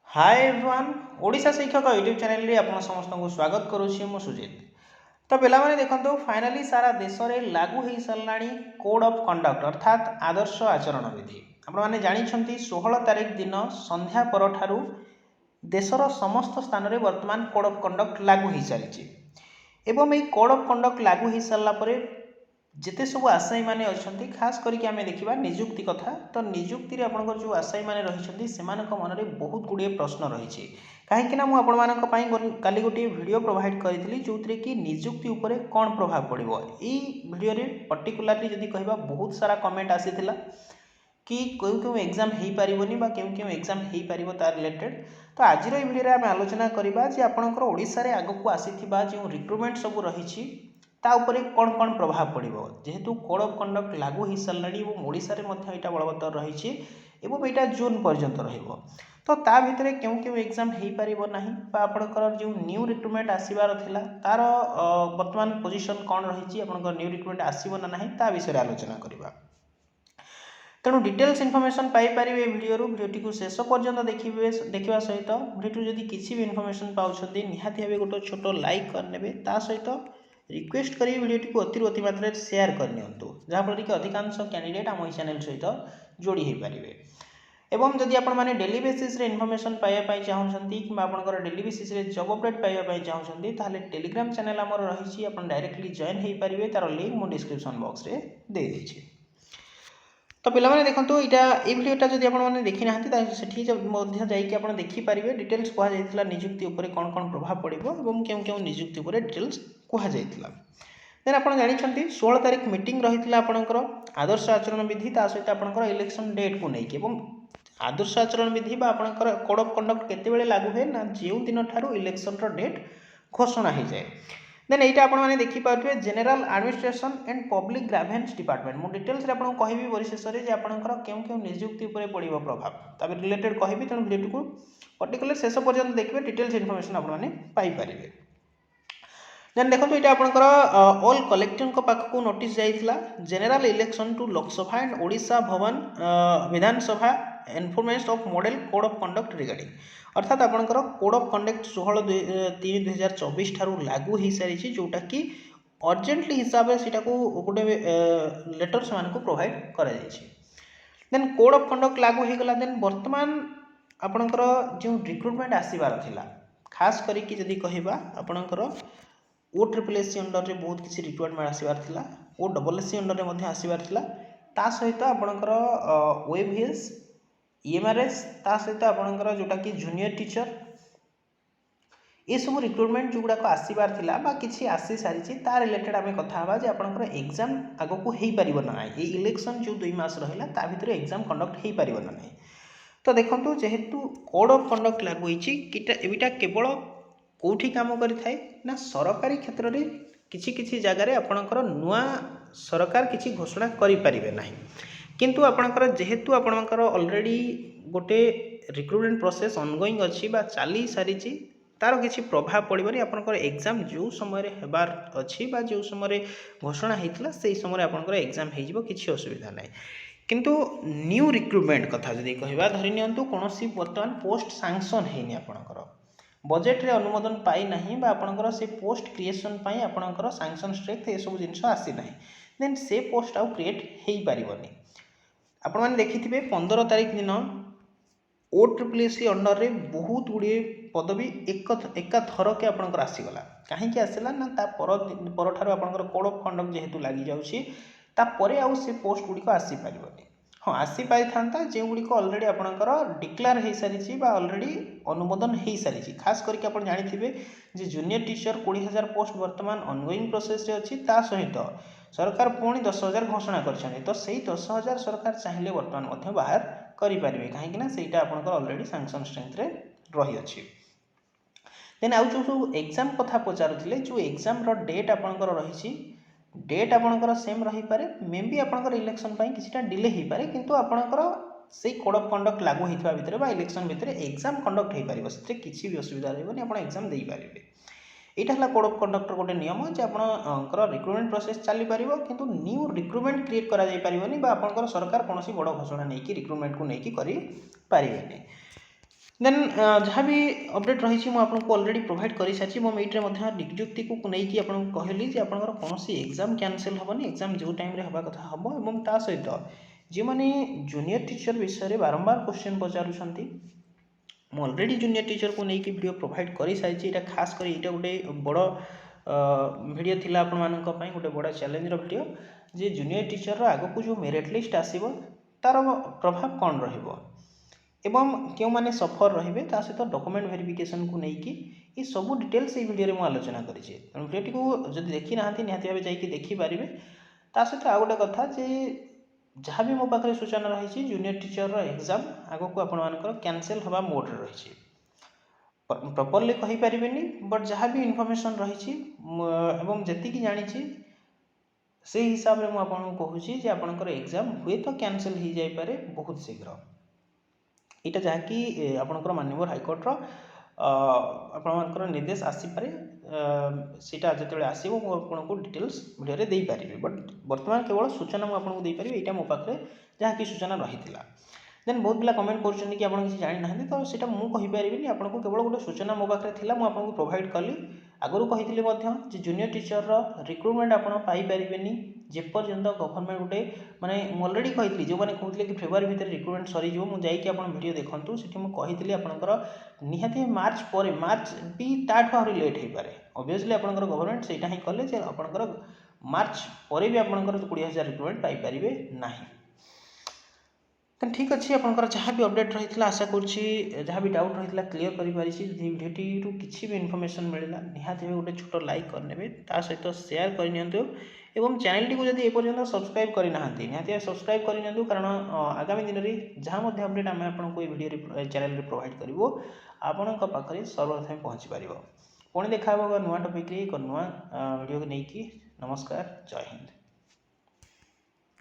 Hi everyone Odisha शिक्षक YouTube channel रे आपण समस्त को स्वागत करूछी मु सुजित। तो पिला माने देखंतु फाइनली सारा देश रे लागू हेई सरलाणी कोड ऑफ कंडक्ट अर्थात आदर्श आचरण विधि। आपण माने जानि छंती 16 तारिख दिन संध्या परठारु देशर समस्त स्थान रे वर्तमान कोड ऑफ कंडक्ट लागू हेई सारिछि एवं ए कोड ऑफ कंडक्ट लागू हेई सरला परे जिते सब आशायी मैंने अच्छा खास करके आम देखा निजुक्ति कथा तो निजुक्ति आपंकर जो आशायी मैंने रही से मन में बहुत गुड़े प्रश्न रही कहीं मुझे काली गोटे वीडियो प्रोवाइड करी जो थी कि निजुक्ति उपर कौन प्रभाव पड़ो वीडियो पर्टिकुलाली जदि कह बहुत सारा कमेंट आसी कि क्यों क्यों एग्जाम हो पारनी क्यों क्यों एग्जाम हो पार तार रिलेटेड तो आज वीडियो आम आलोचना करवा आपंकर ओडिशा रे आग को आसी जो रिक्रुटमेंट सब रही ताऊपर कौन कौन प्रभाव पड़ो जेहेतु कोड ऑफ कंडक्ट लागू हो सारा ओडिशा रे यहाँ बलवत्तर रही यहाँ जून पर्यंत तो ता भितर क्यों क्यों एग्जाम हो पार ना आपंकर जो न्यू रिक्रुटमेंट आसबार था तार वर्तमान पोजिशन कौन रही न्यू रिक्रुटमेंट आसो ना ना विषय आलोचना करवा तेणु डिटेल्स इनफॉरमेशन पाइपर वीडियो वीडियोटी को शेष पर्यंत देखा सहित वीडियो जदि किसी भी इनफॉरमेशन पाँच निहाती भाव गोटे छोट लाइक करने ता सहित रिक्वेस्ट करी वीडियोटी को अति मात्रा शेयर करनी जहाँफल कि अधिकांश कैंडिडेट आम चैनल सहित जोड़ी हो पारे एवं जदि आपने डेली बेसिस इनफॉरमेशन पाइबा चाहते कि आपंकर डेली बेसिस जॉब अपडेट पाइबा चाहते ताहले टेलीग्राम चैनल आमर रही आप डायरेक्टली जॉइन हो पारे तार लिंक मुझे डिस्क्रिप्शन बॉक्स रे दे देछि। तो पिलाने देखो यहाँ वीडियोटा जब आपने देखी ना जाकि देखिपारे डिटेल्स कहुला निजुक्ति उपर कौन कौन प्रभाव पड़ो और क्यों क्यों निजुक्ति उपर डिटेल्स कहुला देन आप जानते 16 तारिख मीटिंग रही आपंकर आदर्श आचरण विधि सहित आपंकर इलेक्शन डेट को लेकिन आदर्श आचरण विधि आपंकर कोड ऑफ कंडक्ट केते लागू हुए ना जो दिन ठारू इलेक्शन डेट घोषणा हो जाए देन यहाँ आपने देखिपे general administration and public grievance department मुझे डिटेल्स आपको कहि परिशेष में आपंकर क्यों क्यों निजुक्ति उपर पड़ो प्रभाव तब रिलेटेड कहि तेणु वीडियो को पर्टिकुलर शेष पर्यंत देखिए डिटेल्स इनफॉरमेशन आपने पाइपर देन देखो ये आपंकर ऑल कलेक्टर पाखक नोटिस जाइए general election to Lok Sabha and Odisha भवन Vidhan Sabha information of model code of conduct regarding अर्थात आपंकर कोड ऑफ कंडक्ट 16/3/2024 ठारू लागू हो सारी जोटा कि अर्जेंटली हिसाब से गोटे लेटर से प्रोवाइड कर देन कोड ऑफ कंडक्ट लागू हो गला देन वर्तमान आपंकर जो रिक्रुटमेंट आसबार थिला खास करके जदि कहबा आपंकर OSSC अंडर में बहुत किसी रिक्रुटमेंट आसबार था OSSC अंडर में आसबार था सहित आपंकर OAVS EMRS ता सहित आपंकर जोटा कि जूनियर टीचर ये सब रिक्रुटमेंट जो गुड़ाक आसबार था कि आसी सारी तार रिलेटेड आम कथा आपंकर एग्जाम आग को हो पार ना ये इलेक्शन जो 2 मास रहा ता भीतर एग्जाम कंडक्ट हो पार ना तो देखो जेहेतु कोड ऑफ कंडक्ट लागू होटा केवल कौटी काम करें ना सरकारी क्षेत्र में किसी जगार आपणकर नुआ सरकार किसी घोषणा करें ना किंतु आपणकर जेहेतु आपणकर ऑलरेडी गोटे रिक्रुटमेंट प्रोसेस ऑनगोइंग अच्छी चली सारी तार किसी प्रभाव पड़ोनी आपंकर एग्जाम जो समय होबार अच्छी जो समय घोषणा होता से समय आपंकर एग्जाम हो किसी असुविधा ना किंतु न्यू रिक्रुटमेंट कथा जदि कहवा धरी नियंतु कौन बर्तमान पोस्ट सैंक्शन होनी आपंकर बजेट रे अनुमोदन पाई नहीं आपंकर से पोस्ट क्रिएशन पाई आपंकर सैंक्शन स्ट्रेंथ ये सब जिन आसी ना देन से पोस्ट आउ क्रिएट हो पारनी आपण मैंने देखिथे 15 तारिख दिन OSSC अंडर रे बहुत गुड़े पदवी एका थरके आपंकर आसीगला कहीं आसला ना पर आपंकर कोड ऑफ कंडक्ट जेहेतु लगी जाऊँगी आउ से पोस्ट गुड़िक आसी पारनी हाँ आसी पाई था जो गुड़िक ऑलरेडी आपंकर डिक्लेयर हो सारी ऑलरेडी अनुमोदन हो सारी खास करके आप जानी जूनियर टीचर 20,000 पोस्ट वर्तमान ऑनगोइंग प्रोसेस अच्छी सहित सरकार पुणी 10,000 घोषणा कर तो से 10,000 सरकार चाहिए वर्तमान बाहर करें कहीं से आपंकर ऑलरेडी सैंक्शन स्ट्रेंथ रे रही अच्छी देन आउ जो एग्जाम कथा पचारुले जो एग्जाम डेट आपंकर रही डेट आपंकर सेम रही पारे मे भी आपंकर इलेक्शन किसी डिले हो पारे किंतु आपंकर से कोड ऑफ कंडक्ट लागू होता भितर इलेक्शन भितर एग्जाम कंडक्ट हो पार से किसी भी असुविधा रही आप एग्जाम दे पारे यहाँ है कोड ऑफ कंडक्टर गोटे नियम जे आपंकर रिक्रुटमेंट प्रोसेस चली पार किंतु न्यू रिक्रुटमेंट क्रिएट कर सरकार कौन बड़ घोषणा नहीं कि रिक्रुटमेंट को लेकिन करें। देन जहाँ भी अपडेट रही आपको ऑलरेडी प्रोवाइड कर सारी मो मीट्रे निजुक्ति को लेकिन आपको कहली जे आपंकर कौन एग्जाम कैंसल हेनी एग्जाम जो टाइम हवा कथा हम और ता सहित जो मैंने जूनियर टीचर विषय में बारंबार क्वेश्चन पचारूँ मु ऑलरेडी जूनियर टीचर को लेकिन वीडियो प्रोवाइड कर सारी यहाँ खास कर यहाँ गोटे बड़ वीडियो थिला आपण मानक पई गोटे बड़ा चैलेंज वीडियो जे जूनियर टीचर आग को जो मेरिट लिस्ट आसीबो तार प्रभाव कौन रहिबो एवं क्यों माने सफर रहिबे ता सहित डॉक्यूमेंट वेरिफिकेशन को लेकिन ये सब डिटेल्स ये वीडियो में आलोचना करिछे वीडियो को जब देखी ना निहाती भाव जाकि देखि पारिबे ता सहित आ गोटे कथा जे जहाँ भी मो पाखे सूचना रही जूनियर टीचर एग्जाम आग को आपंकर कैंसल हवा मोड रही प्रॉपरली कहि परिबेनी बट जहाँ भी इनफॉरमेशन रही जी जानी से हिसाब से मुझे कहूँ आपंकर एग्जाम हुए तो कैंसल हो जाए बहुत शीघ्र यहाँ जहाँकि आपंकर माननीय हाइकोर्टर आपर निर्देश आसीपे सीटा जो आसो मुझे डिटेल्स वीडियो दे पारि बट बर्तमान केवल सूचना मुझे देपारि यहाँ मो पाखे जहाँकि सूचना रही देन बहुत पिला कमेंट कर आप किसी जानी ना तो सीटा मुझे कहीपरि आपको केवल गोटे सूचना मो पाखे मुझे प्रोवाइड कली आगु कही जूनियर टीचर रिक्रुटमेंट आपरे जेपर्यंत गवर्नमेंट गोटे माने अलरेडी कही जो मैंने कहते कि फेब्रुआरी भितर रिक्रुटमेंट सरी मुझे वीडियो देखूँ से मुझे आपंकर निहाती मार्च पर मार्च भी ताठू आहरी लेट हो पाए ऑब्वियसली आपंकर गवर्नमेंट से ही कले आपंकर मार्च पर भी आपंकर 20,000 रिक्रुटमेंट पाइपर ना तो ठीक अच्छे आपंकर जहाँ भी अपडेट रही है आशा करुँची जहाँ भी डाउट रही है क्लीयर करीडियो किसी भी इनफॉरमेशन मिलला निहाती गोटे छोट लाइक करने सहित सेयार करनी एवं चैनल टी जब एपर्यंत सब्सक्राइब करना निहाती सब्सक्राइब करनी कारण आगामी दिन में जहाँ अपडेट आम आपको ये वीडियो चैनल प्रोवाइड करूँ आपण पाखे सर्वप्रथम पहुँची पार पुणी देखा नुआ टॉपिक एक नुआ वीडियो को लेकिन नमस्कार जय हिंद।